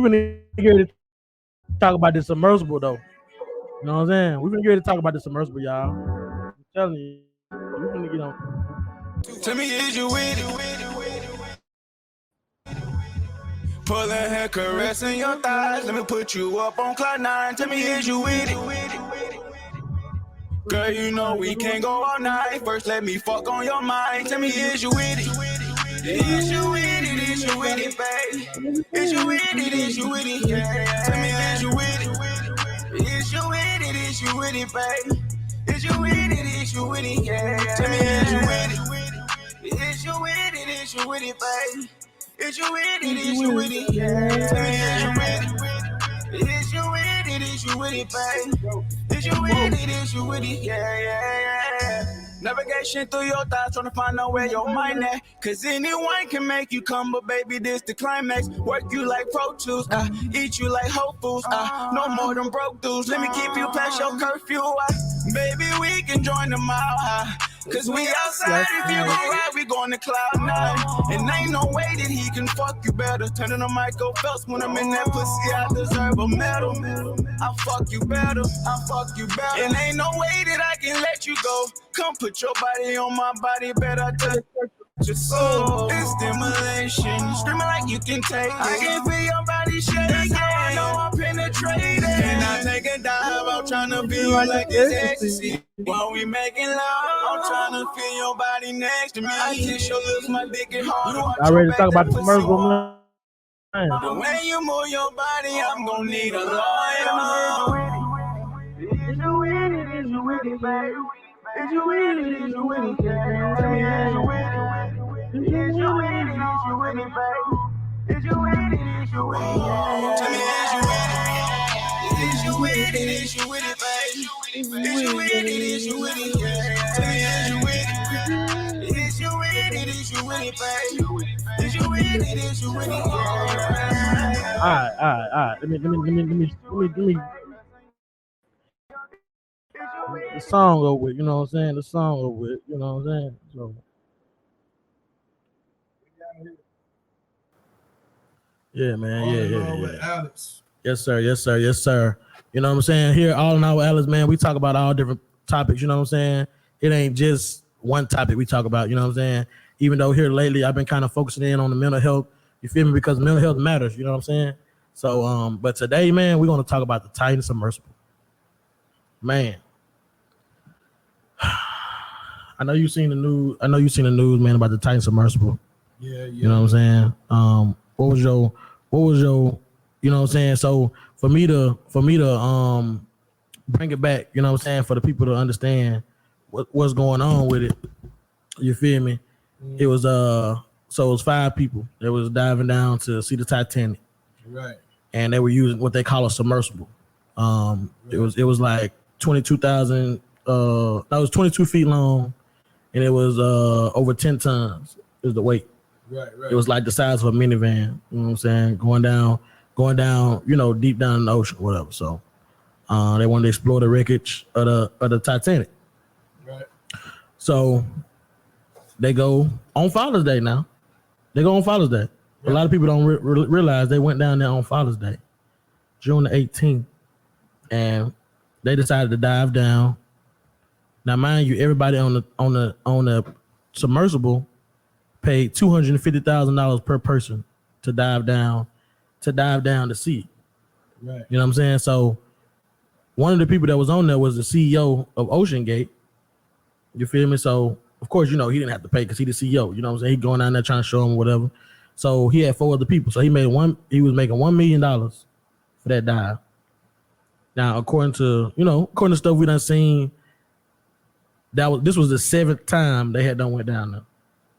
we been here to talk about this submersible though. You know what I'm saying? We've been here to talk about the submersible, y'all. I'm telling you, we finna get on. Tell me, is you with it? Pulling hair, caressing your thighs. Let me put you up on cloud 9. Tell me, is you with it? Girl, you know we can't go all night. First, let me fuck on your mind. Tell me, is you with it? Is you with it? Is you with it, babe? Is you with it? Is you with it? Yeah. Tell me, is you with it? Is you with it? Is you with it, babe? Is you with it? Is you with it? Yeah. Tell me, is you with it? Is you with it? Is you with it, babe? Is you with it? Is you with it? Yeah. Tell me, is you with it? Is you with it? Is you with it, babe? Is you with it? Is you with it? Yeah. Navigation through your thoughts, trying to find out where your mind at. Cause anyone can make you come, but baby, this the climax. Work you like Pro Tools, eat you like Whole Foods, no more than broke dudes. Let me keep you past your curfew, baby, we can join the mile high. Cause we outside, if you gon' ride, we going to cloud 9. And ain't no way that he can fuck you better. Turning the Michael Phelps when I'm in that pussy, I deserve a medal. I fuck you better, I fuck you better. And ain't no way that I can let you go. Come put your body on my body, better touch your soul. It's stimulation, screaming like you can take it. I can feel your body shake. That's how I know I'm penetrated. And I take a dive, I'm trying to feel like this ecstasy. While we making love, I'm trying to feel your body next to me. I kiss your lips, my dick and hard. I ready to talk about the submersible, man. The way you move your body, I'm gonna need a lawyer. Is you with it? Is you with it, babe? Is you with it? Is you with it? Yeah. Tell me, is you with it? Is you with it? Is you with it, babe? Is you with it? Is you with it? Yeah. Tell me, is you with it? Is you with it? Is you with it, babe? Is you with it? Is you with it? Yeah. Tell me, is you with it? Is you with it? Is you with it, babe? Is you with it? Is you with it? Yeah. All right. Let me. The song over with, you know what I'm saying? The song over with, you know what I'm saying? So, yeah, man, yeah. Alex. Yes, sir. You know what I'm saying? Here, all in all with Alex, man, we talk about all different topics, you know what I'm saying? It ain't just one topic we talk about, you know what I'm saying? Even though here lately I've been kind of focusing in on the mental health, you feel me? Because mental health matters, you know what I'm saying? So, but today, man, we're going to talk about the Titan Submersible. Man. I know you seen the news. Man, about the Titan Submersible. Yeah. You know what I'm saying? What was your, you know what I'm saying? So for me to bring it back, you know what I'm saying, for the people to understand what's going on with it. You feel me? It was so it was 5 people that was diving down to see the Titanic. Right. And they were using what they call a submersible. It was like 22,000 that was 22 feet long, and it was over 10 tons is the weight. Right. It was like the size of a minivan, you know what I'm saying? Going down, you know, deep down in the ocean, whatever. So they wanted to explore the wreckage of the Titanic. Right. So they go on Father's Day now. They go on Father's Day. Yeah. A lot of people don't realize they went down there on Father's Day, June the 18th, and they decided to dive down. Now, mind you, everybody on the submersible paid $250,000 per person to dive down to see. Right. You know what I'm saying? So one of the people that was on there was the CEO of Ocean Gate. You feel me? So of course, you know, he didn't have to pay because he the CEO. You know what I'm saying? He going down there trying to show him whatever. So he had 4 other people. So he was making $1 million for that dive. Now, according to stuff we done seen, this was the 7th time they had done went down there.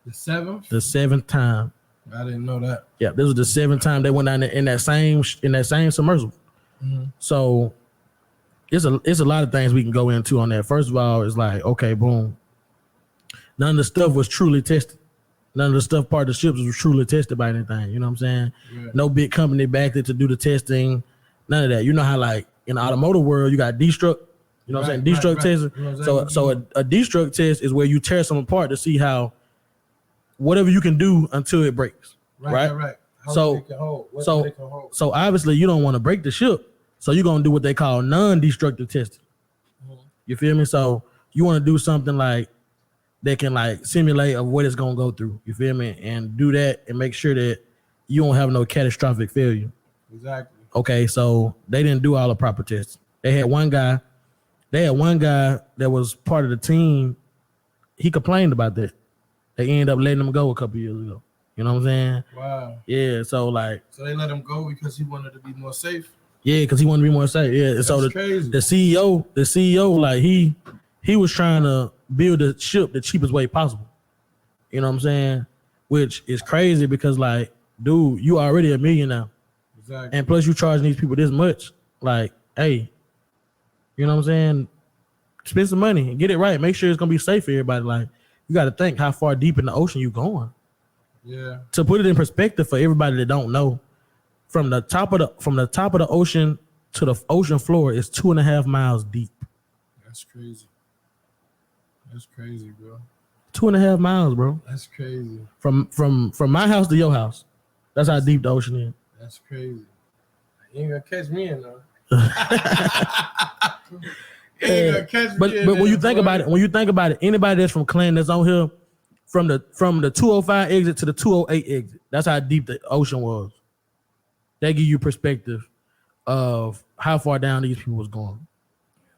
The 7th? The 7th time. I didn't know that. Yeah, this was the 7th time they went down there in that same submersible. Mm-hmm. So it's a lot of things we can go into on that. First of all, it's like, okay, boom. None of the stuff was truly tested. None of the stuff part of the ships was truly tested by anything. You know what I'm saying? Yeah. No big company backed it to do the testing. None of that. You know how like in the automotive world, you got destruct. You know what I'm saying? Destruct testing. You know so a destruct test is where you tear something apart to see how whatever you can do until it breaks. Right. How much they can hold. What they can hold. So obviously you don't want to break the ship. So you're gonna do what they call non-destructive testing. You feel me? So you want to do something like that can like simulate of what it's gonna go through. You feel me? And do that and make sure that you don't have no catastrophic failure. Exactly. Okay, so they didn't do all the proper tests. They had one guy that was part of the team. He complained about that. They ended up letting him go a couple years ago. You know what I'm saying? Wow. Yeah, so they let him go because he wanted to be more safe. Yeah, because he wanted to be more safe. Yeah, That's so crazy. the CEO, like he was trying to build the ship the cheapest way possible. You know what I'm saying? Which is crazy because like, dude, you already a millionaire. Exactly. And plus you charging these people this much. Like, hey, you know what I'm saying? Spend some money and get it right. Make sure it's gonna be safe for everybody. Like, you gotta think how far deep in the ocean you going. Yeah. To put it in perspective for everybody that don't know, from the top of the ocean to the ocean floor is 2.5 miles deep. That's crazy. That's crazy, bro. 2.5 miles, bro. That's crazy. From my house to your house. That's how deep the ocean is. That's crazy. You ain't gonna catch me in though. But when you think about it, anybody that's from Clinton that's on here, from the 205 exit to the 208 exit, that's how deep the ocean was. They give you perspective of how far down these people was going.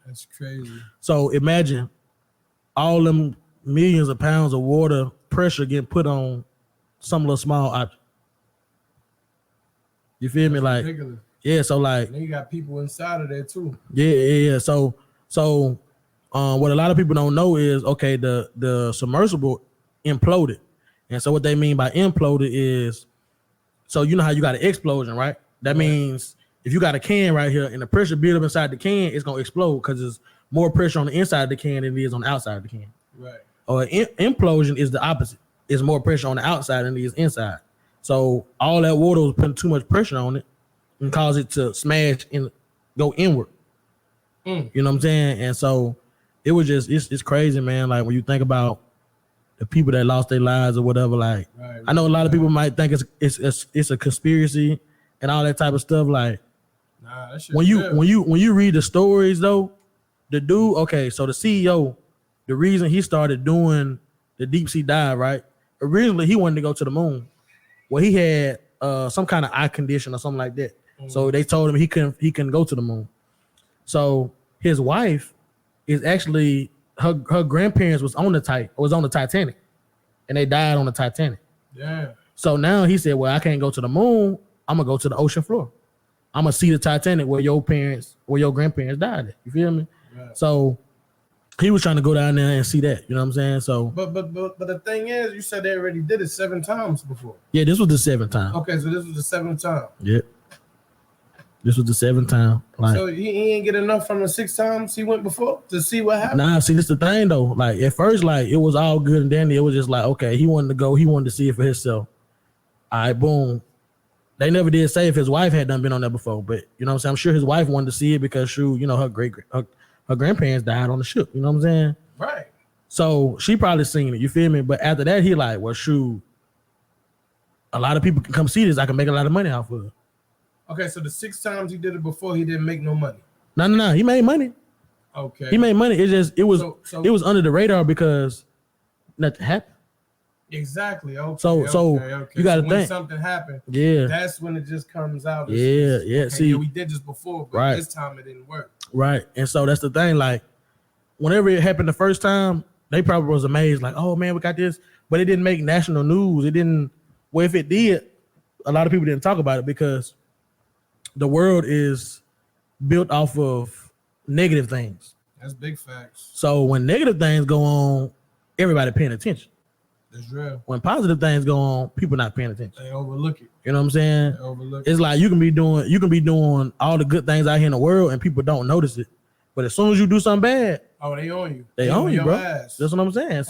That's crazy. So imagine all them millions of pounds of water pressure getting put on some little small object. You feel me? Like, ridiculous. Yeah, so like, and then you got people inside of there too. Yeah. So what a lot of people don't know is, okay, the submersible imploded. And so what they mean by imploded is, so you know how you got an explosion, right? That means if you got a can right here and the pressure build up inside the can, it's gonna explode because there's more pressure on the inside of the can than it is on the outside of the can. Right. Or implosion is the opposite. It's more pressure on the outside than it is inside. So all that water was putting too much pressure on it and cause it to smash and go inward. You know what I'm saying? And so it was just, it's crazy, man. Like when you think about the people that lost their lives or whatever, like I know a lot of people might think it's a conspiracy and all that type of stuff. Like that when you read the stories though, the dude, okay, so the CEO, the reason he started doing the deep sea dive, right? Originally he wanted to go to the moon. Well, he had some kind of eye condition or something like that. So they told him he couldn't go to the moon. So his wife is actually her grandparents was on the Titanic, and they died on the Titanic. Yeah. So now he said, "Well, I can't go to the moon. I'm gonna go to the ocean floor. I'm gonna see the Titanic where your grandparents died at." You feel me? Right. So he was trying to go down there and see that. You know what I'm saying? So, but the thing is, you said they already did it 7 times before. Yeah, this was the 7th time. Okay, so this was the 7th time. Yep. This was the 7th time. Like, so he ain't get enough from the 6 times he went before to see what happened? Nah, see, this the thing though. Like at first, like it was all good and dandy. It was just like, okay, he wanted to go. He wanted to see it for himself. All right, boom. They never did say if his wife had done been on there before, but you know what I'm saying? I'm sure his wife wanted to see it because her grandparents died on the ship. You know what I'm saying? Right. So she probably seen it. You feel me? But after that, he like, well, shoot, a lot of people can come see this. I can make a lot of money off of it. Okay, so the 6 times he did it before, he didn't make no money. No. He made money. Okay. He made money. It was under the radar because nothing happened. Exactly. Okay. So you got to think when something happened. Yeah. That's when it just comes out. Yeah. Okay, see, we did this before, but right. This time it didn't work. Right. And so that's the thing. Like, whenever it happened the first time, they probably was amazed. Like, oh man, we got this, but it didn't make national news. It didn't. Well, if it did, a lot of people didn't talk about it because the world is built off of negative things. That's big facts. So when negative things go on, everybody paying attention. That's real. When positive things go on, people not paying attention. They overlook it. You know what I'm saying? They overlook it's like you can be doing all the good things out here in the world and people don't notice it. But as soon as you do something bad, they own you. They own you, bro. Ass. That's what I'm saying.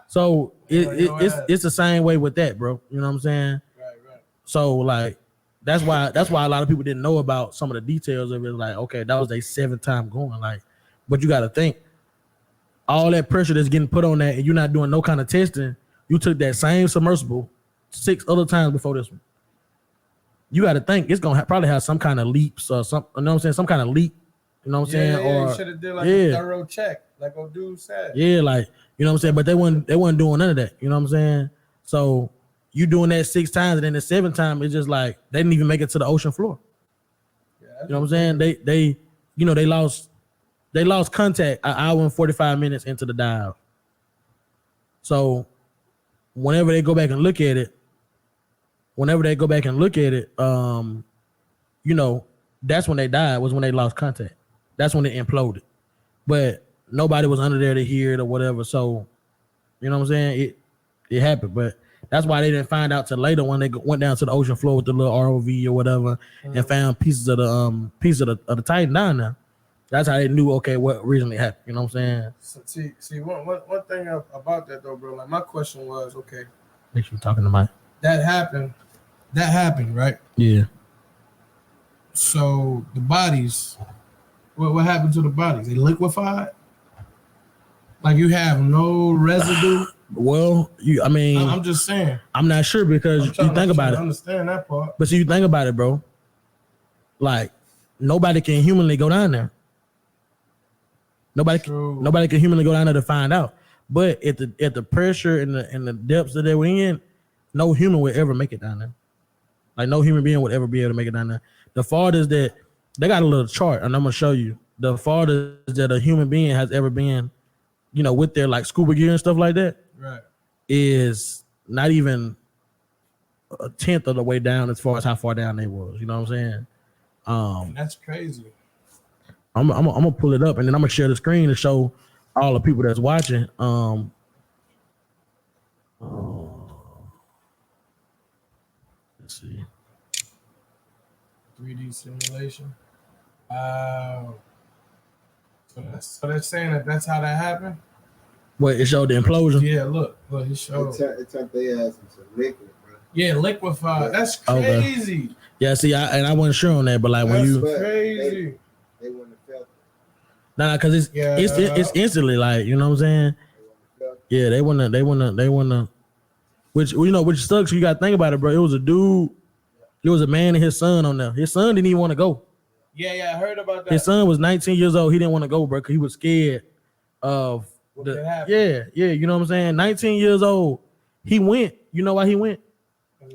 So it's the same way with that, bro. You know what I'm saying? Right. So like that's why a lot of people didn't know about some of the details of it. Like, okay, that was their 7th time going. Like, but you got to think all that pressure that's getting put on that, and you're not doing no kind of testing. You took that same submersible 6 other times before this one. you got to think it's gonna probably have some kind of leaps or some. You know what I'm saying? Some kind of leak. You know what I'm saying? Or you should have did like a thorough check, like old dude said. Yeah, like you know what I'm saying. But they wasn't doing none of that. You know what I'm saying? So you doing that 6 times, and then the 7th time, it's just like they didn't even make it to the ocean floor. Yeah, you know what I'm saying? They you know they lost contact an hour and 45 minutes into the dive. So whenever they go back and look at it, you know, that's when they died, was when they lost contact. That's when it imploded. But nobody was under there to hear it or whatever. So, you know what I'm saying? It happened. But that's why they didn't find out till later when they went down to the ocean floor with the little ROV or whatever and found pieces of the Titan down there. That's how they knew, okay, what originally happened. You know what I'm saying? So see, one thing about that though, bro. Like my question was, okay, make sure you're talking to Mike. That happened, right? Yeah. So the bodies, what happened to the bodies? They liquefied? Like you have no residue? Well, I'm just saying. I'm not sure because you think about it. I understand that part. But see, you think about it, bro. Like nobody can humanly go down there. Nobody can humanly go down there to find out. But at the pressure and the depths that they were in, no human would ever make it down there. Like no human being would ever be able to make it down there. The farthest that they got a little chart, and I'm gonna show you the farthest that a human being has ever been, you know, with their like scuba gear and stuff like that, right, is not even a 10th of the way down as far as how far down they was. You know what I'm saying? That's crazy. I'm gonna pull it up and then I'm gonna share the screen to show all the people that's watching. Let's see. 3D simulation. So they're saying that's how that happened? What, it showed the implosion? Yeah, look, it showed. It took their ass into liquid, bro. Yeah, liquefied. That's crazy. Okay. Yeah, see, I wasn't sure on that, but like that's when you crazy. They wouldn't have felt it. Nah, because it's instantly, like, you know what I'm saying? Yeah, they wanna. Which, you know, which sucks. You gotta think about it, bro. It was a dude. It was a man and his son on there. His son didn't even want to go. Yeah, I heard about that. His son was 19 years old. He didn't want to go, bro, because he was scared of what could happen. Yeah. You know what I'm saying? 19 years old. He went. You know why he went?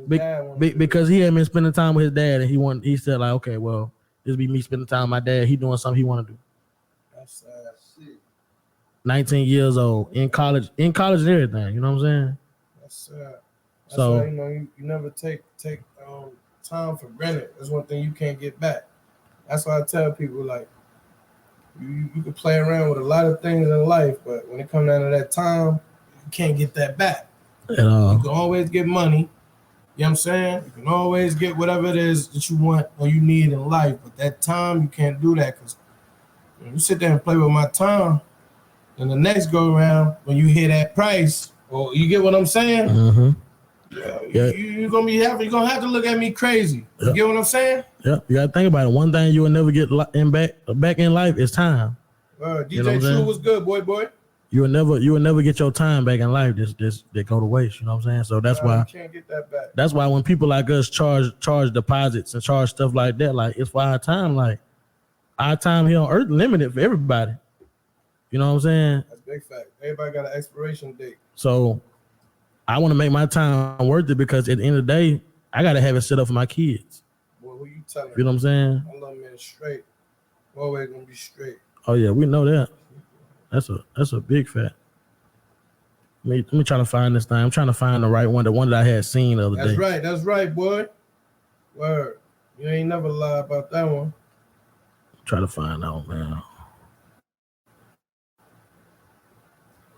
Because he had been spending time with his dad, and he said like, okay, well, this be me spending time with my dad. He doing something he want to do. That's shit. 19 years old in college and everything. You know what I'm saying? That's so why, you know, you never take time for granted. That's one thing you can't get back. That's why I tell people, like, you can play around with a lot of things in life, but when it comes down to that time, you can't get that back. You can always get money. You know what I'm saying? You can always get whatever it is that you want or you need in life, but that time, you can't do that, because when you sit there and play with my time, then the next go around, when you hear that price, or you get what I'm saying? Mm-hmm. Yeah. You're gonna have to look at me crazy. You get what I'm saying? Yeah, you gotta think about it. One thing you will never get back in life is time. DJ you know True was good, boy. You will never get your time back in life. This they go to waste. You know what I'm saying? So that's why you can't get that back. That's why when people like us charge deposits and charge stuff like that, like it's for our time. Like our time here on Earth limited for everybody. You know what I'm saying? That's a big fact. Everybody got an expiration date. So I want to make my time worth it, because at the end of the day, I got to have it set up for my kids. Boy, who you telling? You know what I'm saying? My little man straight. Always gonna be straight. Oh yeah, we know that. That's a big fact. Let me try to find this thing. I'm trying to find the right one, the one that I had seen the other day. That's right, boy. Word. You ain't never lie about that one. Try to find out, man.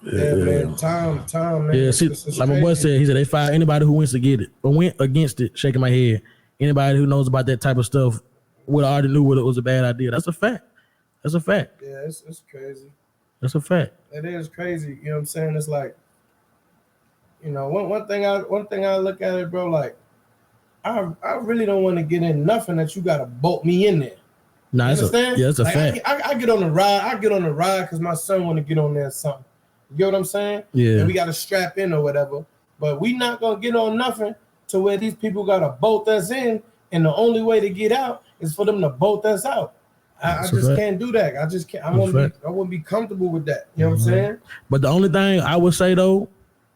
Yeah, man. Time, man. Yeah, see, like my boy said, he said they fire anybody who wants to get it or went against it. Shaking my head. Anybody who knows about that type of stuff would already knew what it was a bad idea. That's a fact. That's a fact. Yeah, it's crazy. That's a fact. It is crazy. You know what I'm saying? It's like, you know, one thing I look at it, bro. Like, I really don't want to get in nothing that you gotta bolt me in there. Nah, that's a fact. I get on the ride. I get on the ride because my son want to get on there or something. You get what I'm saying? Yeah. And we got to strap in or whatever. But we not going to get on nothing to where these people got to bolt us in and the only way to get out is for them to bolt us out. I just can't do that. I just can't. I wouldn't be comfortable with that. You know what I'm saying? But the only thing I would say though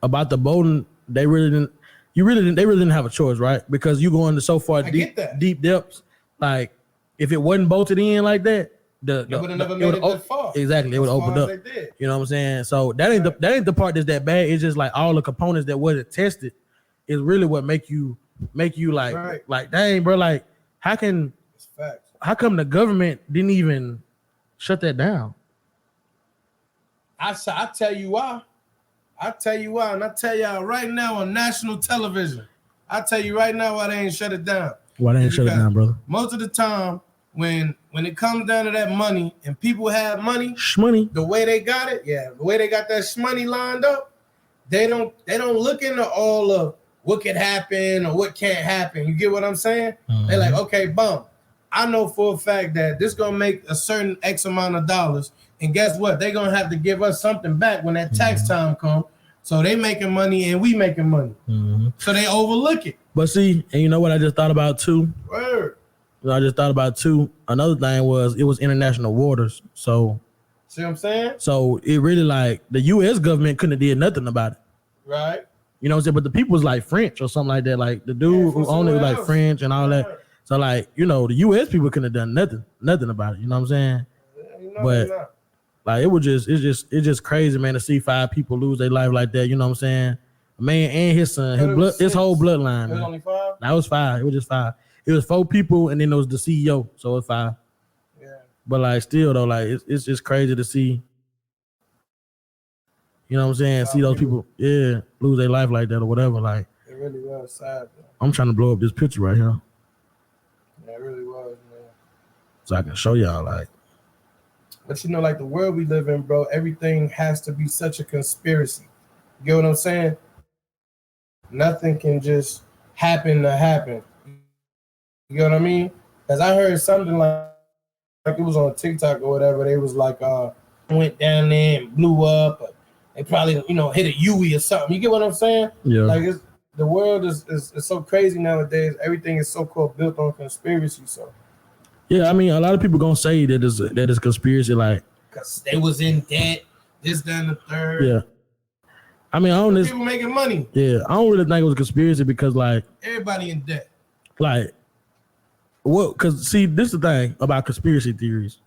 about the boating, they really didn't have a choice, right? Because you go into so far deep depths. Like if it wasn't bolted in like that, it would have never made it that far. Exactly, it would open up. You know what I'm saying? So that ain't the part that's that bad. It's just like all the components that wasn't tested is really what make you like dang, bro. Like how come the government didn't even shut that down? I tell you why. And I tell y'all right now on national television. I tell you right now why they ain't shut it down. Why they ain't shut it down, brother? Most of the time, when it comes down to that money and people have money, shmoney, the way they got it, the way they got that shmoney lined up, they don't look into all of what could happen or what can't happen. You get what I'm saying? Mm-hmm. They're like, okay, boom. I know for a fact that this gonna make a certain X amount of dollars, and guess what? They're gonna have to give us something back when that tax time comes. So they making money and we making money. Mm-hmm. So they overlook it. But see, and you know what I just thought about too? Word. Another thing was it was international waters. So see what I'm saying? So it really like the US government couldn't have did nothing about it. Right. You know what I'm saying? But the people was like French or something like that. Like the dude who owned it was like French and all that. So like, you know, the US people couldn't have done nothing about it. You know what I'm saying? But like it's just crazy, man, to see 5 people lose their life like that. You know what I'm saying? A man and his son, his whole bloodline. It was only 5? That was 5. It was just 5. It was 4 people, and then there was the CEO, so it was 5. Yeah. But like, still though, like it's just crazy to see. You know what I'm saying? See those people, lose their life like that or whatever. Like it really was sad. Though. I'm trying to blow up this picture right here. Yeah, it really was, man. So I can show y'all, like. But you know, like the world we live in, bro, everything has to be such a conspiracy. You get what I'm saying? Nothing can just happen to happen. You know what I mean? Because I heard something like it was on TikTok or whatever. They was like, went down there and blew up. Or they probably, hit a Yui or something. You get what I'm saying? Yeah. Like the world is so crazy nowadays. Everything is so called built on conspiracy. So. Yeah, I mean, a lot of people gonna say that is conspiracy, like because they was in debt, this, that, and the third. Yeah, I mean, people making money. Yeah, I don't really think it was a conspiracy because, like, everybody in debt. Like, what? Because see, this is the thing about conspiracy theories.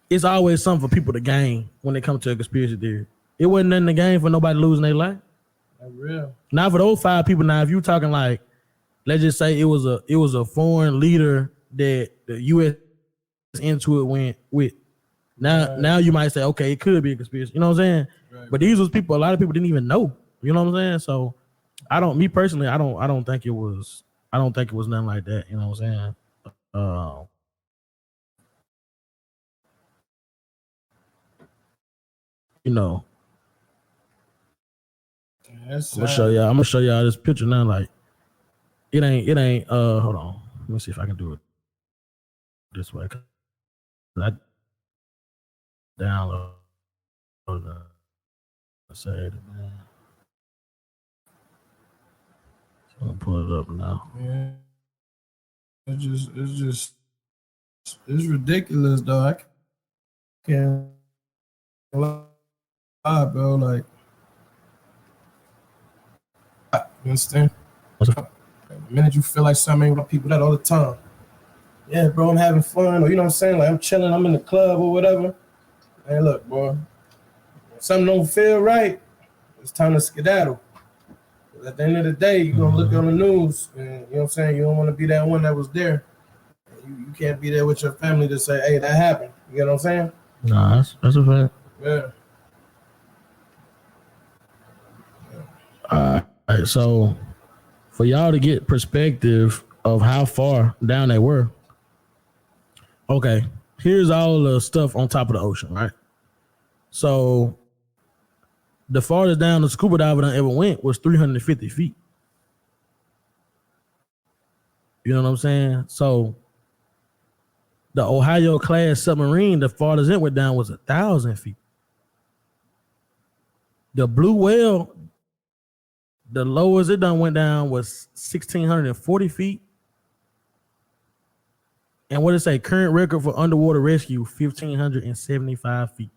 It's always something for people to gain when it comes to a conspiracy theory. It wasn't nothing to gain for nobody losing their life. That's real. Now for those 5 people, now if you talking like, let's just say it was a foreign leader that the U.S. into it went with. Now you might say, okay, it could be a conspiracy. You know what I'm saying? Right. But these was people. A lot of people didn't even know. You know what I'm saying? So, me personally, I don't think it was. I don't think it was nothing like that. You know what I'm saying? You know. I'm gonna show y'all this picture now. Like, it ain't. Hold on. Let me see if I can do it this way. I download the say it, man. So I'm gonna pull it up now. Yeah. It's ridiculous, though. I can't lie, bro. Like, you understand? The minute you feel like something ain't with people that all the time. Yeah, bro, I'm having fun, or you know what I'm saying? Like I'm chilling, I'm in the club or whatever. Hey, look, boy, if something don't feel right, it's time to skedaddle. At the end of the day, you're gonna look on the news, and you know what I'm saying? You don't want to be that one that was there. You can't be there with your family to say, hey, that happened. You get what I'm saying? Nah, that's a fact. Yeah. All right, so for y'all to get perspective of how far down they were, okay, here's all the stuff on top of the ocean, right? So the farthest down the scuba diver that ever went was 350 feet. You know what I'm saying? So the Ohio class submarine, the farthest it went down was 1,000 feet. The Blue Whale, the lowest it done went down was 1,640 feet. And what did it say? Current record for underwater rescue, 1,575 feet.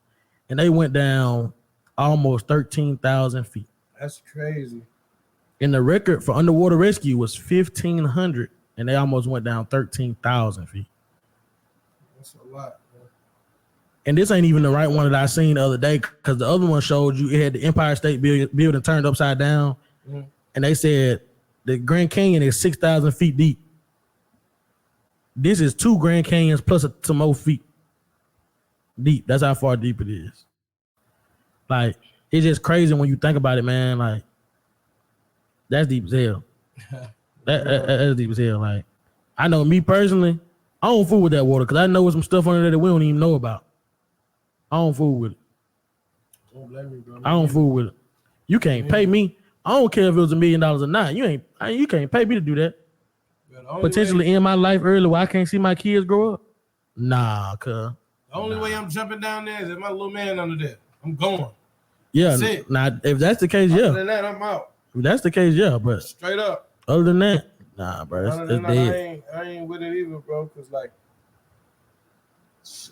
And they went down almost 13,000 feet. That's crazy. And the record for underwater rescue was 1,500, and they almost went down 13,000 feet. That's a lot, man. And this ain't even the right one that I seen the other day, because the other one showed you it had the Empire State Building turned upside down, and they said the Grand Canyon is 6,000 feet deep. This is 2 Grand Canyons plus some more feet deep. That's how far deep it is. Like, it's just crazy when you think about it, man. Like, that's deep as hell. That's deep as hell. Like, I know me personally, I don't fool with that water because I know there's some stuff under there that we don't even know about. I don't fool with it. Don't blame me, bro. I don't fool with it. You can't pay me. I don't care if it was $1 million or not. You can't pay me to do that. Potentially end my life early where I can't see my kids grow up. Nah, cuz. The only way I'm jumping down there is if my little man under there. I'm going. Yeah. Now, if that's the case, Other than that, I'm out. If that's the case, yeah. But straight up. Other than that, nah, bro. That's dead. I ain't with it either, bro. Cause like,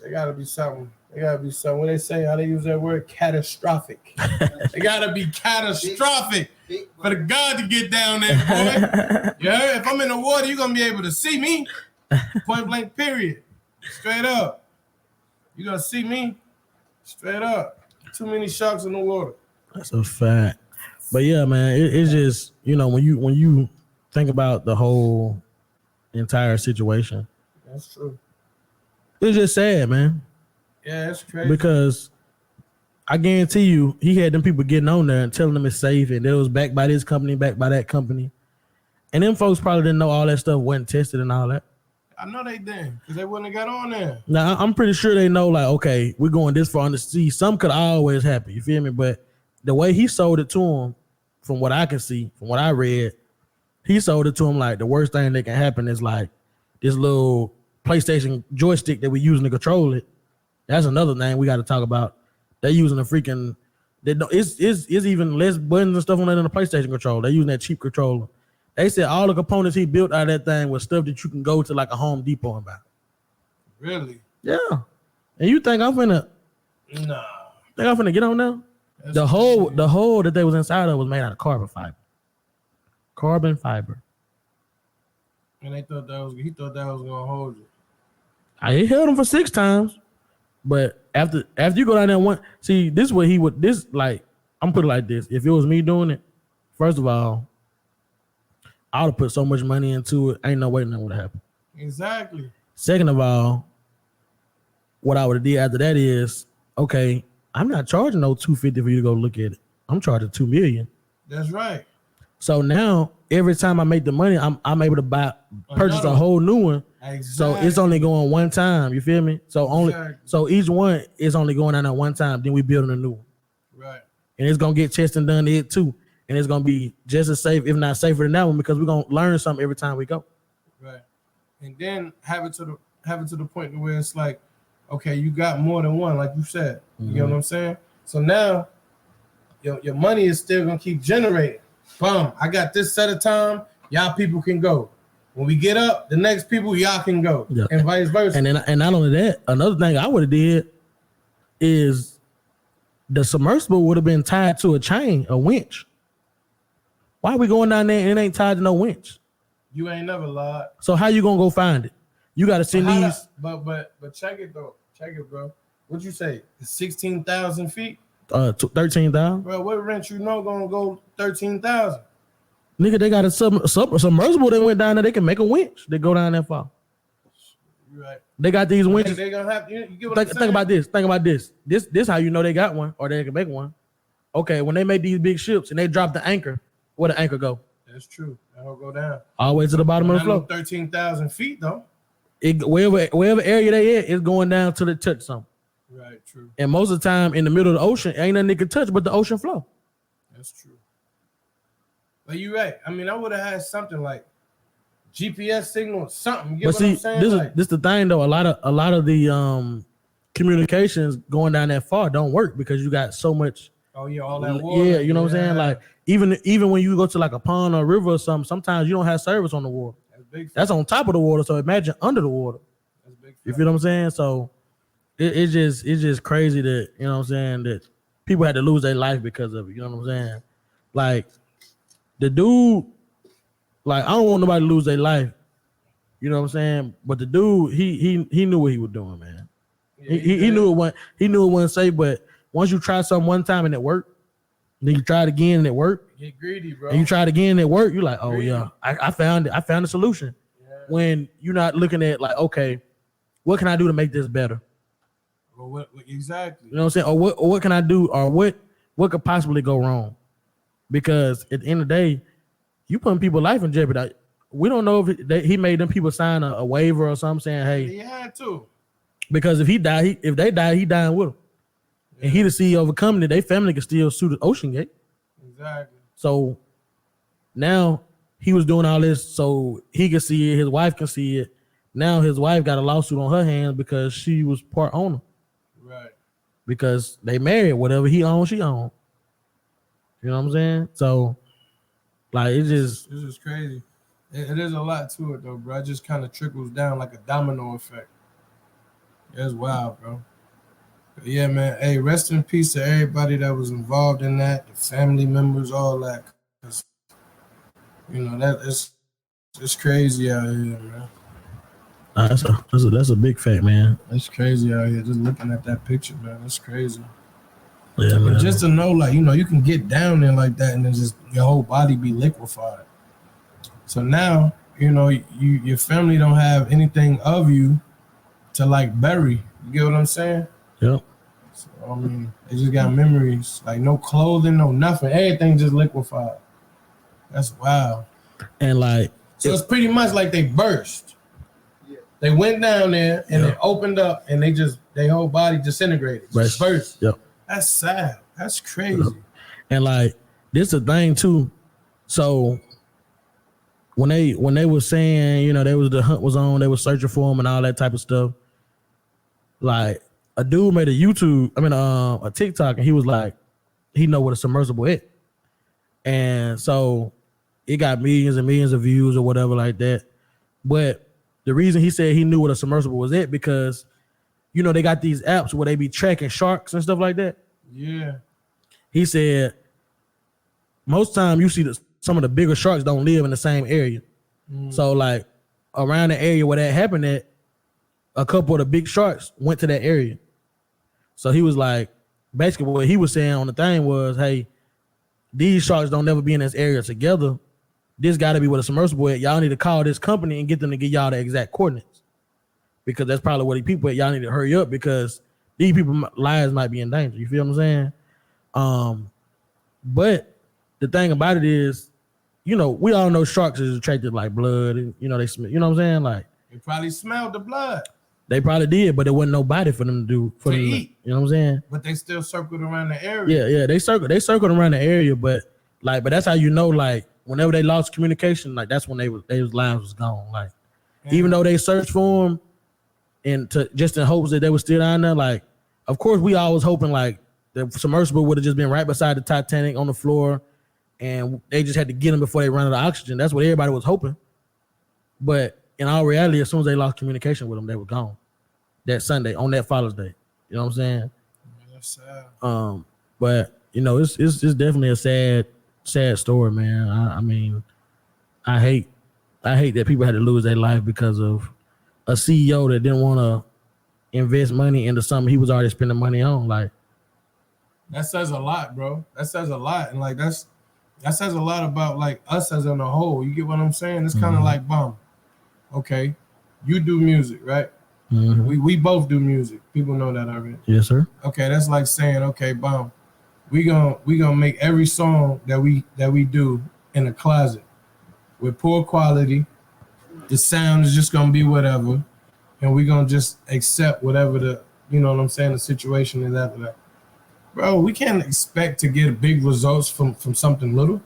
it gotta be something. It gotta be something. When they say how they use that word, catastrophic. It gotta be catastrophic for the God to get down there, boy. Yeah, if I'm in the water, you're gonna be able to see me. Point blank, period. Straight up. You're gonna see me. Straight up. Too many sharks in the water. That's a fact. But yeah, man, it's just, when you think about the whole entire situation. That's true. It's just sad, man. Yeah, it's crazy. Because I guarantee you, he had them people getting on there and telling them it's safe, and it was backed by this company, backed by that company. And them folks probably didn't know all that stuff wasn't tested and all that. I know they didn't, because they wouldn't have got on there. Now, I'm pretty sure they know, like, okay, we're going this far on the sea. Some could always happen, you feel me? But the way he sold it to him, from what I can see, from what I read, he sold it to him like the worst thing that can happen is like this little PlayStation joystick that we're using to control it. That's another thing we got to talk about. They're using a freaking, it's even less buttons and stuff on that than the PlayStation controller. They're using that cheap controller. They said all the components he built out of that thing was stuff that you can go to like a Home Depot and buy. Really? Yeah. And you think I'm finna? Nah. Think I'm finna get on now? The hole that they was inside of was made out of carbon fiber. Carbon fiber. And he thought that was gonna hold you. I held him for 6 times, but after you go down there one, see, this is what he would. This like I'm put it like this: if it was me doing it, first of all, I would have put so much money into it. Ain't no way nothing would have happened. Exactly. Second of all, what I would have did after that is, okay, I'm not charging no $250 for you to go look at it. I'm charging $2 million. That's right. So now every time I make the money, I'm able to purchase a whole new one. Exactly. So it's only going one time. You feel me? So each one is only going on at one time. Then we building a new one. Right. And it's gonna get testing done to it too. And it's gonna be just as safe, if not safer than that one, because we're gonna learn something every time we go. Right. And then have it to the point where it's like, okay, you got more than one, like you said. You know what I'm saying? So now your money is still gonna keep generating. Boom, I got this set of time, y'all people can go. When we get up, the next people, y'all can go. Yeah. And vice versa. And not only that, another thing I would have did is the submersible would have been tied to a chain, a winch. Why are we going down there and it ain't tied to no winch? You ain't never lied. So how you gonna go find it? You gotta send these. But check it though. Check it, bro. What'd you say? 16,000 feet? 13,000. Bro, what rent gonna go 13,000? Nigga, they got a submersible that went down there. They can make a winch. They go down that far. You're right. They got these winches. They gonna have. You get what I'm saying? Think about this. Think about this. This how you know they got one or they can make one. Okay, when they make these big ships and they drop the anchor, where the anchor go? That's true. That'll go down all the way to the bottom of the floor. 13,000 feet though. Wherever area they at, it's going down till it touch something. Right, true. And most of the time in the middle of the ocean, ain't nothing they can touch but the ocean floor. That's true. But you're right. I mean, I would have had something like GPS signal or something. You get what I'm saying? This the thing though. A lot of the communications going down that far don't work because you got so much. Oh yeah, all that water. Yeah, you know what I'm saying? Like even when you go to like a pond or a river or something, sometimes you don't have service on the water. That's on top of the water. So imagine under the water. You feel what I'm saying? So it's just crazy that, you know what I'm saying, that people had to lose their life because of it. You know what I'm saying? Like the dude, like I don't want nobody to lose their life. You know what I'm saying? But the dude, he knew what he was doing, man. Yeah, he knew it wasn't safe. But once you try something one time and it worked, then you try it again and it worked. Get greedy, bro. And you try it again and it worked. You're like, oh greedy. Yeah, I found it. I found a solution. Yeah. When you're not looking at like, okay, what can I do to make this better? Well, what exactly? You know what I'm saying? Or what can I do? Or what could possibly go wrong? Because at the end of the day, you putting people's life in jeopardy. We don't know if he made them people sign a waiver or something saying, hey. He had to. Because if he died, if they died, he dying with them. Yeah. And he the CEO of a company, their family can still sue the Ocean Gate. Exactly. So now he was doing all this so he could see it, his wife can see it. Now his wife got a lawsuit on her hands because she was part owner. Right. Because they married, whatever he owned, she owned. You know what I'm saying? So, like, it's just crazy. It is a lot to it, though, bro. It just kind of trickles down like a domino effect. It's wild, bro. But yeah, man. Hey, rest in peace to everybody that was involved in that, the family members, all that. You know, it's crazy out here, man. That's a big fact, man. It's crazy out here. Just looking at that picture, man. That's crazy. Yeah, but man. Just to know, like, you know, you can get down there like that and then just your whole body be liquefied. So now, you know, your family don't have anything of you to like bury. You get what I'm saying? Yep. So, I mean, they just got memories, like no clothing, no nothing. Everything just liquefied. That's wild. And like, so it's pretty much like they burst. Yeah. They went down there and it opened up and their whole body disintegrated. Just burst. Yep. That's sad. That's crazy. Yep. And like, this is the thing too. So when they were saying, you know, the hunt was on, they were searching for him and all that type of stuff. Like a dude made a TikTok, and he was like, he know what a submersible is. And so it got millions and millions of views or whatever like that. But the reason he said he knew what a submersible was because, you know, they got these apps where they be tracking sharks and stuff like that. Yeah. He said most time you see some of the bigger sharks don't live in the same area. So like around the area where that happened at, a couple of the big sharks went to that area. So he was like, basically what he was saying on the thing was, hey, these sharks don't never be in this area together. This got to be what a submersible at. Y'all need to call this company and get them to give y'all the exact coordinates. Because that's probably what these people at. Y'all need to hurry up because these people's lives might be in danger. You feel what I'm saying? But the thing about it is, you know, we all know sharks is attracted like blood, and you know they smell. You know what I'm saying? Like they probably smelled the blood. They probably did, but there wasn't nobody for them to do for them eat. You know what I'm saying? But they still circled around the area. Yeah, they circled around the area, but that's how you know, like whenever they lost communication, like that's when their lives was gone. Like even though they searched for them, and just in hopes that they were still down there, like of course we always hoping like the submersible would have just been right beside the Titanic on the floor, and they just had to get them before they run out of oxygen. That's what everybody was hoping. But in all reality, as soon as they lost communication with them, they were gone that Sunday on that Father's Day. You know what I'm saying? Yeah, that's sad. But you know, it's definitely a sad story, man. I mean, I hate that people had to lose their life because of a CEO that didn't want to invest money into something he was already spending money on. Like that says a lot, bro. That says a lot, and like that says a lot about like us as in a whole. You get what I'm saying? It's kind of like okay, you do music, right? Mm-hmm. We both do music. People know that already. Yes, sir. Okay, that's like saying, okay, we gonna make every song that we do in a closet with poor quality. The sound is just gonna be whatever, and we gonna just accept whatever the, you know what I'm saying, the situation is after that. Bro, we can't expect to get big results from something little.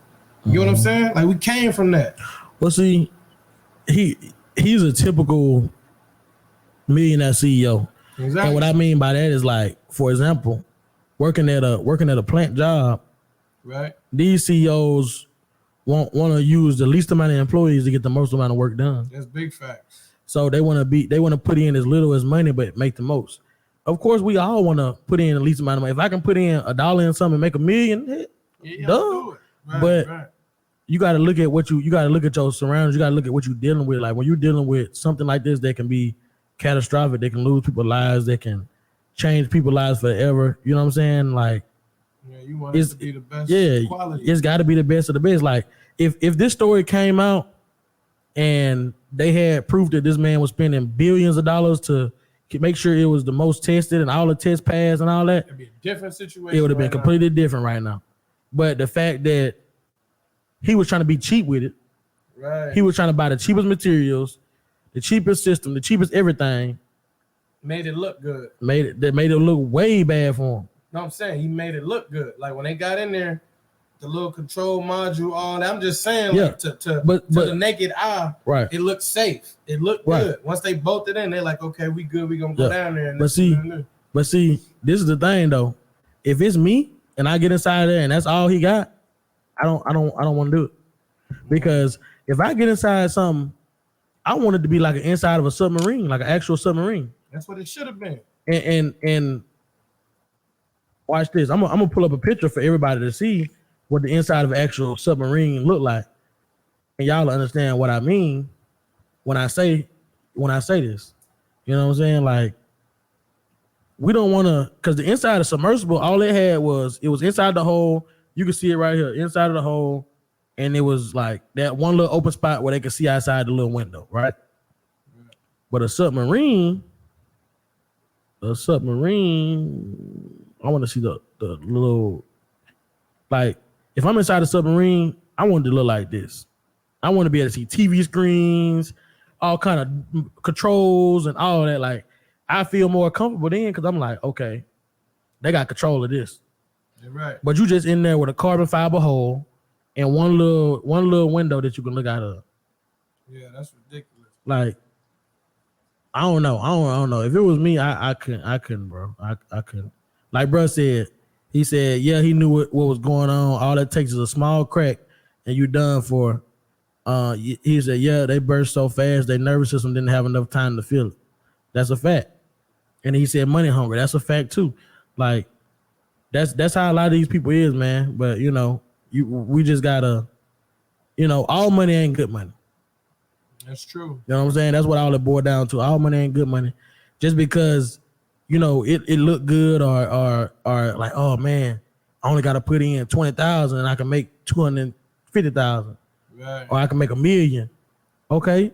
You know what I'm saying? Like we came from that. Well, see, he's a typical millionaire CEO. Exactly. And what I mean by that is like, for example, working at a plant job, right? These CEOs want to use the least amount of employees to get the most amount of work done. That's big facts. So they want to put in as little as money, but make the most. Of course, we all want to put in the least amount of money. If I can put in $1 in something and make $1 million, duh. Right. You got to look at you got to look at your surroundings. You got to look at what you're dealing with. Like when you're dealing with something like this, that can be catastrophic. They can lose people's lives. They can change people's lives forever. You know what I'm saying? Like, you want it to be the best quality. It's got to be the best of the best. Like if this story came out and they had proof that this man was spending billions of dollars to make sure it was the most tested and all the tests passed and all that, it'd be a different situation. It would have been completely different right now. But the fact that he was trying to be cheap with it, right? He was trying to buy the cheapest materials, the cheapest system, the cheapest everything. Made it look good. Made it look way bad for him. No, I'm saying he made it look good. Like when they got in there, the little control module, all that. I'm just saying, like, to the naked eye, right? It looked safe. It looked good. Once they bolted in, they're like, okay, we good. We gonna go down there. And but see, this is the thing though. If it's me and I get inside there and that's all he got, I don't want to do it, because if I get inside something, I want it to be like an inside of a submarine, like an actual submarine. That's what it should have been. And watch this. I'm gonna pull up a picture for everybody to see what the inside of an actual submarine look like, and y'all will understand what I mean when I say this. You know what I'm saying? Like, we don't want to, because the inside of Submersible, all it had was, it was inside the hole. You can see it right here, inside of the hole, and it was like that one little open spot where they could see outside the little window, right? But a submarine, I want to see the little, like, if I'm inside a submarine, I want it to look like this. I want to be able to see TV screens, all kind of controls and all that. Like, I feel more comfortable then because I'm like, okay, they got control of this. You're right. But you just in there with a carbon fiber hole and one little window that you can look out of. Yeah, that's ridiculous. Like, I don't know. I don't know. If it was me, I couldn't, bro. I couldn't. Like bro said, he said, yeah, he knew what was going on. All it takes is a small crack and you done for. He said, yeah, they burst so fast, their nervous system didn't have enough time to feel it. That's a fact. And he said money hungry. That's a fact too. Like, that's how a lot of these people is, man. But we just gotta, all money ain't good money. That's true. You know what I'm saying? That's what all it boiled down to. All money ain't good money. Just because, it looked good or like, oh man, I only got to put in 20,000 and I can make 250,000. Right. Or I can make $1 million. Okay.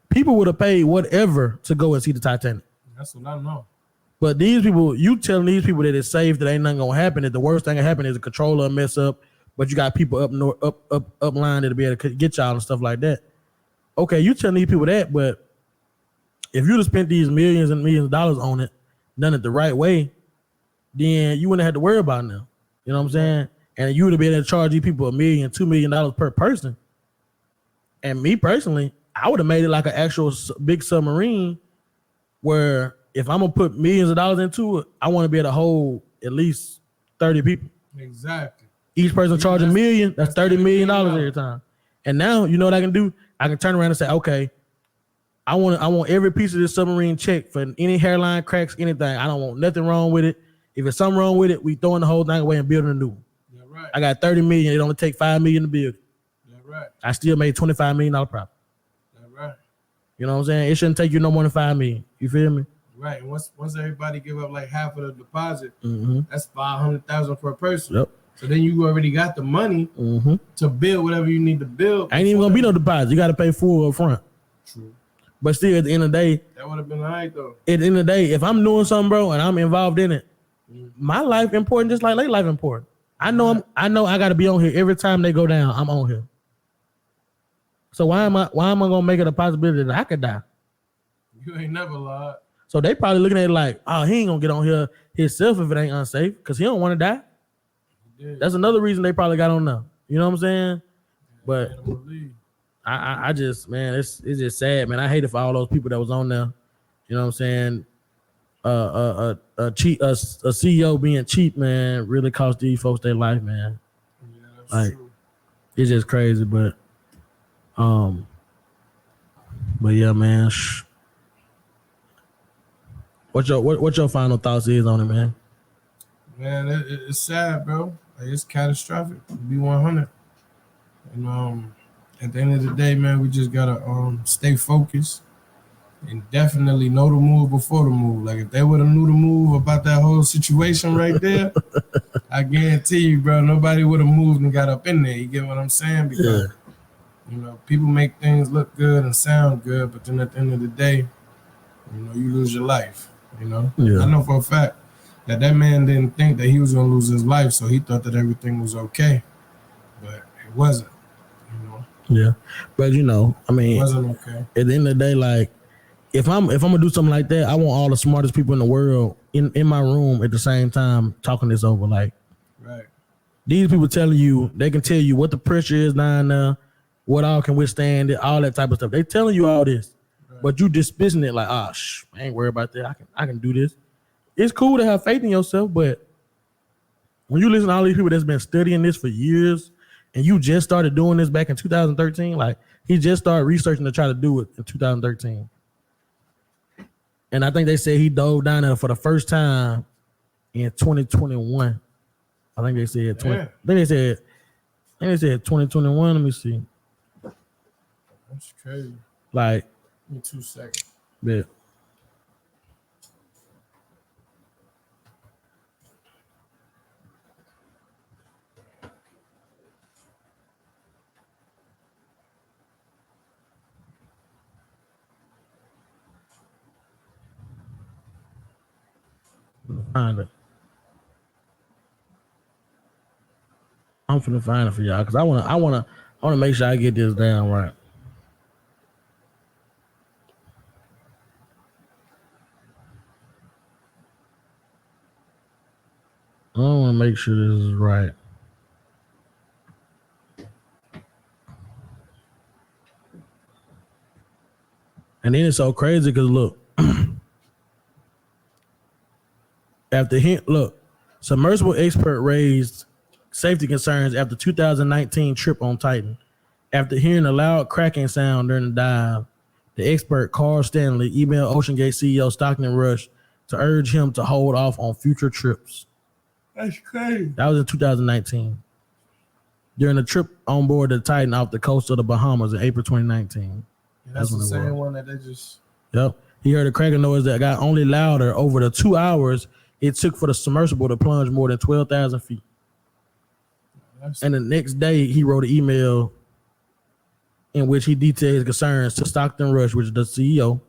People would have paid whatever to go and see the Titanic. That's what I know. But these people, you telling these people that it's safe, that ain't nothing gonna happen, that the worst thing that happen is a controller mess up, but you got people up line that'll be able to get y'all and stuff like that. Okay, you telling these people that, but if you'd have spent these millions and millions of dollars on it, done it the right way, then you wouldn't have to worry about it now. You know what I'm saying? And you would have been able to charge these people $1 million, $2 million per person. And me personally, I would have made it like an actual big submarine where if I'm gonna put millions of dollars into it, I want to be able to hold at least 30 people. Exactly. Each person charging $1 million, that's $30 million every time. And now, you know what I can do? I can turn around and say, okay, I want every piece of this submarine checked for any hairline cracks, anything. I don't want nothing wrong with it. If it's something wrong with it, we throwing the whole thing away and building a new one. Yeah, right. I got 30 million. It only take $5 million to build it. Yeah, right. I still made $25 million profit. Yeah, right. You know what I'm saying? It shouldn't take you no more than $5 million. You feel me? Right. And once everybody give up like half of the deposit, Mm-hmm. that's $500,000 per person. Yep. So then you already got the money to build whatever you need to build. Ain't even gonna be no deposit. You got to pay full up front. True. But still, at the end of the day, that would have been all right though. At the end of the day, if I'm doing something, bro, and I'm involved in it, my life important just like their life important. I know I got to be on here every time they go down. I'm on here. So why am I gonna make it a possibility that I could die? You ain't never lied. So they probably looking at it like, oh, he ain't gonna get on here himself if it ain't unsafe because he don't want to die. That's another reason they probably got on now. You know what I'm saying? But I just, man, it's just sad, man. I hate it for all those people that was on there. You know what I'm saying? A CEO being cheap, man, really cost these folks their life, man. Yeah, that's true. It's just crazy, but But yeah, man. What your final thoughts is on it, man? Man, it's sad, bro. Like, it's catastrophic. To be 100. And at the end of the day, man, we just gotta stay focused and definitely know the move before the move. Like if they would have knew the move about that whole situation right there, I guarantee you, bro, nobody would have moved and got up in there. You get what I'm saying? Because people make things look good and sound good, but then at the end of the day, you lose your life. I know for a fact that man didn't think that he was gonna lose his life, so he thought that everything was okay, but it wasn't. Yeah, but I mean, it wasn't okay. At the end of the day, like if I'm gonna do something like that, I want all the smartest people in the world in my room at the same time talking this over. Like, right. These people telling you, they can tell you what the pressure is down there, what all can withstand it, all that type of stuff. They telling you all this, but you dismissing it like, I ain't worried about that. I can do this. It's cool to have faith in yourself, but when you listen to all these people that's been studying this for years, and you just started doing this back in 2013, like he just started researching to try to do it in 2013. And I think they said he dove down there for the first time in 2021. I think they said 20. I think they said 2021. Let me see. That's crazy. Like, give me 2 seconds. Yeah. Find it. I'm finna find it for y'all because I wanna make sure I get this down right. I want to make sure this is right. And then it's so crazy because look, submersible expert raised safety concerns after 2019 trip on Titan. After hearing a loud cracking sound during the dive, the expert Carl Stanley emailed OceanGate CEO Stockton Rush to urge him to hold off on future trips. That's crazy. That was in 2019. During a trip on board the Titan off the coast of the Bahamas in April 2019. That's the same one that they just... Yep. He heard a cracking noise that got only louder over the 2 hours it took for the submersible to plunge more than 12,000 feet. And the next day, he wrote an email in which he detailed his concerns to Stockton Rush, which is the CEO,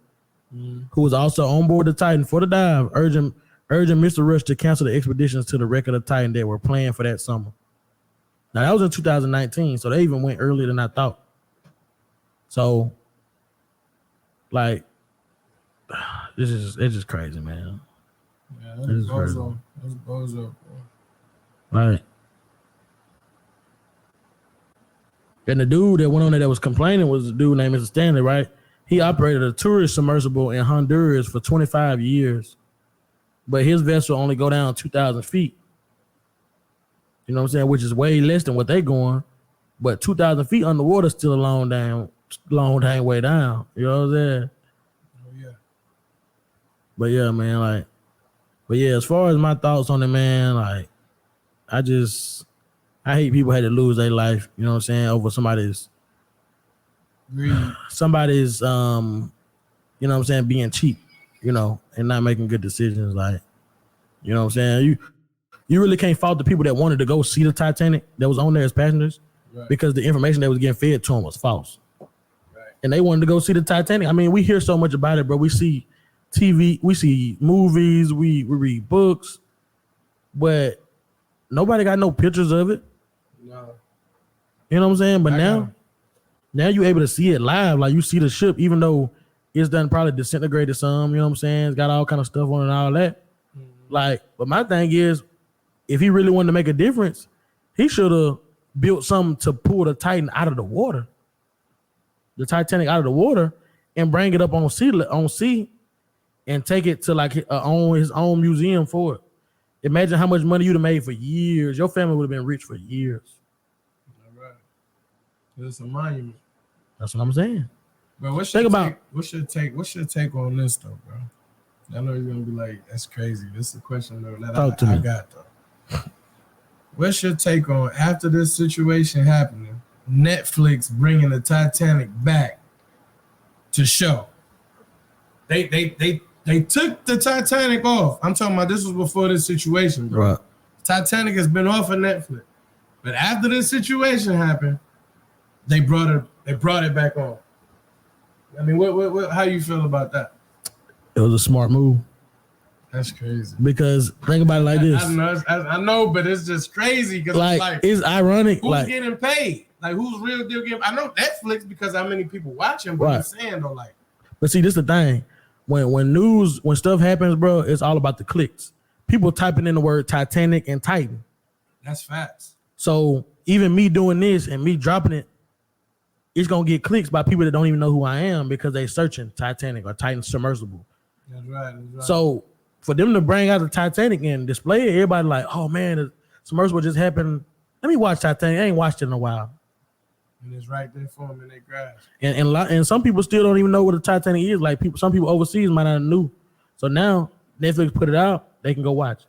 who was also on board the Titan for the dive, urging Mr. Rush to cancel the expeditions to the wreck of the Titan that were planned for that summer. Now, that was in 2019, so they even went earlier than I thought. So, like, it's just crazy, man. Yeah, that's bozo. That's bozo, bro. Right. And the dude that went on there that was complaining was a dude named Mr. Stanley, right? He operated a tourist submersible in Honduras for 25 years, but his vessel only go down 2,000 feet. You know what I'm saying? Which is way less than what they going, but 2,000 feet underwater is still a long dang way down. You know what I'm saying? Oh yeah. But yeah, man, as far as my thoughts on it, man, like, I hate people had to lose their life, you know what I'm saying, over somebody's, you know what I'm saying, being cheap, and not making good decisions. Like, you know what I'm saying? You really can't fault the people that wanted to go see the Titanic that was on there as passengers, right, because the information that was getting fed to them was false. Right. And they wanted to go see the Titanic. I mean, we hear so much about it, bro. We see TV, we see movies, we read books, but nobody got no pictures of it. No. You know what I'm saying? But now you're able to see it live. Like, you see the ship, even though it's done probably disintegrated some, you know what I'm saying? It's got all kind of stuff on it and all that. Mm-hmm. Like, but my thing is, if he really wanted to make a difference, he should have built something to pull the Titan out of the water, the Titanic out of the water, and bring it up on sea, and take it to like his own museum for it. Imagine how much money you'd have made for years. Your family would have been rich for years. All right. It's a monument. That's what I'm saying. Bro, what's your take on this though, bro? I know you're gonna be like, that's crazy. This is a question though that I got though. What's your take on after this situation happening? Netflix bringing the Titanic back to show. They took the Titanic off. I'm talking about this was before this situation, bro. Right. Titanic has been off of Netflix, but after this situation happened, they brought it back on. I mean, what how you feel about that? It was a smart move. That's crazy. Because think about it like this. I know, but it's just crazy because it's ironic. Who's getting paid? Like who's real deal getting? I know Netflix because how many people watching, but I'm saying though, like. But see, this is the thing. When stuff happens, bro, it's all about the clicks. People typing in the word Titanic and Titan. That's facts. So even me doing this and me dropping it, it's gonna get clicks by people that don't even know who I am because they searching Titanic or Titan Submersible. That's right. So for them to bring out the Titanic and display it, everybody like, oh man, the Submersible just happened. Let me watch Titanic. I ain't watched it in a while. And it's right there for them in their grasp. And some people still don't even know what a Titanic is. Like some people overseas might not know. So now Netflix put it out, they can go watch.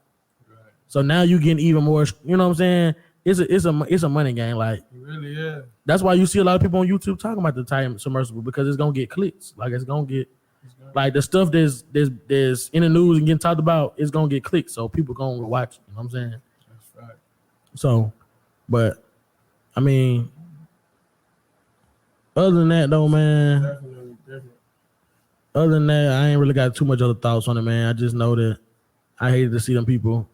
Right. So now you getting even more. You know what I'm saying? It's a money game. Like it really is. That's why you see a lot of people on YouTube talking about the Titan Submersible because it's gonna get clicks. Like it's gonna get like the stuff that's in the news and getting talked about. It's gonna get clicks. So people gonna watch. You know what I'm saying? That's right. So, but I mean. Other than that, though, man. Definitely. Other than that, I ain't really got too much other thoughts on it, man. I just know that I hated to see them people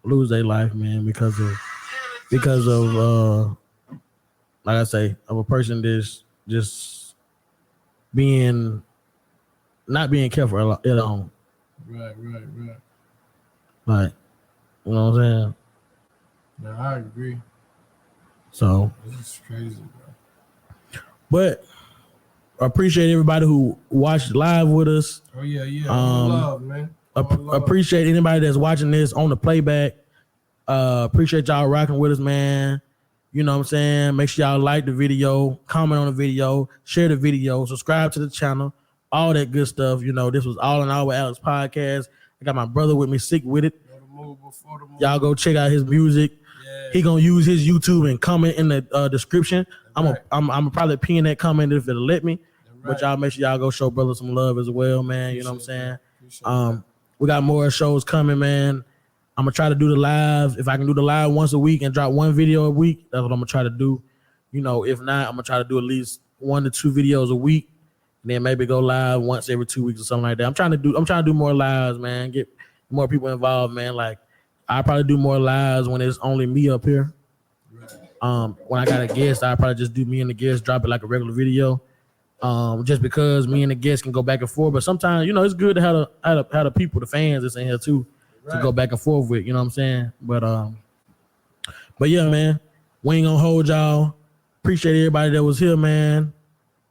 lose their life, man, because of like I say, of a person that's just not being careful at all. Right. Like, you know what I'm saying? No, I agree. So this is crazy, bro. But I appreciate everybody who watched live with us. Oh yeah. All love, man. Appreciate anybody that's watching this on the playback. Appreciate y'all rocking with us, man. You know what I'm saying? Make sure y'all like the video, comment on the video, share the video, subscribe to the channel, all that good stuff. You know, this was All in All with Alex podcast. I got my brother with me, sick with it. Y'all go check out his music. He gonna use his YouTube and comment in the description. I'm probably pin that comment if it'll let me. But y'all make sure y'all go show brother some love as well, man. You know what I'm saying? We got more shows coming, man. I'm gonna try to do the live. If I can do the live once a week and drop one video a week, that's what I'm gonna try to do. You know, if not, I'm gonna try to do at least 1 to 2 videos a week, and then maybe go live once every 2 weeks or something like that. I'm trying to do more lives, man. Get more people involved, man. Like I probably do more lives when it's only me up here. When I got a guest, I probably just do me and the guest, drop it like a regular video. Just because me and the guest can go back and forth. But sometimes, you know, it's good to have the people, the fans that's in here too, to go back and forth with. You know what I'm saying? But yeah, man, we ain't gonna hold y'all. Appreciate everybody that was here, man.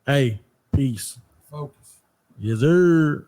Hey, peace. Focus. Yes, sir.